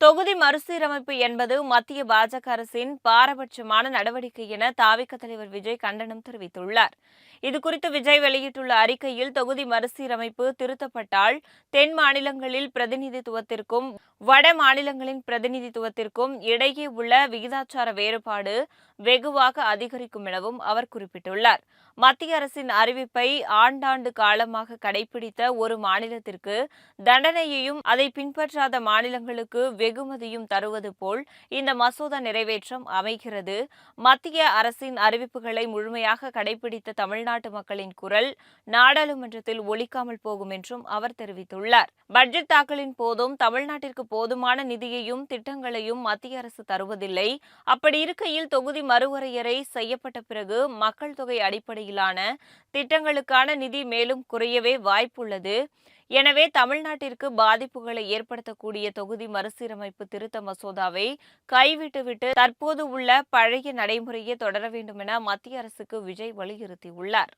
தொகுதி மறுசீரமைப்பு என்பது மத்திய பாஜக அரசின் பாரபட்சமான நடவடிக்கை என தாவேகா தலைவர் விஜய் கண்டனம் தெரிவித்துள்ளார். இதுகுறித்து விஜய் வெளியிட்டுள்ள அறிக்கையில், தொகுதி மறுசீரமைப்பு திருத்தப்பட்டால் தென் மாநிலங்களில் பிரதிநிதித்துவத்திற்கும் வட மாநிலங்களின் பிரதிநிதித்துவத்திற்கும் இடையே உள்ள விகிதாச்சார வேறுபாடு வெகுவாக அதிகரிக்கும் எனவும் அவர் குறிப்பிட்டுள்ளார். மத்திய அரசின் அறிவிப்பை ஆண்டாண்டு காலமாக கடைபிடித்த ஒரு மாநிலத்திற்கு தண்டனையையும் அதை பின்பற்றாத மாநிலங்களுக்கு வெகுமதியும் தருவது போல் இந்த மசோதா நிறைவேற்றம் அமைகிறது. மத்திய அரசின் அறிவிப்புகளை முழுமையாக கடைபிடித்த தமிழ்நாட்டு மக்களின் குரல் நாடாளுமன்றத்தில் ஒலிக்காமல் போகும் என்றும் அவர் தெரிவித்துள்ளார். பட்ஜெட் தாக்கலின் போதும் தமிழ்நாட்டிற்கு போதுமான நிதியையும் திட்டங்களையும் மத்திய அரசு தருவதில்லை. அப்படி இருக்கையில் தொகுதி மறுவரையறை செய்யப்பட்ட பிறகு மக்கள் தொகை அடிப்படையிலான திட்டங்களுக்கான நிதி மேலும் குறையவே வாய்ப்புள்ளது. எனவே தமிழ்நாட்டிற்கு பாதிப்புகளை ஏற்படுத்தக்கூடிய தொகுதி மறுசீரமைப்பு திருத்த மசோதாவை கைவிட்டுவிட்டு தற்போது உள்ள பழைய நடைமுறையை தொடர வேண்டும் என மத்திய அரசுக்கு விஜய் வலியுறுத்தியுள்ளார்.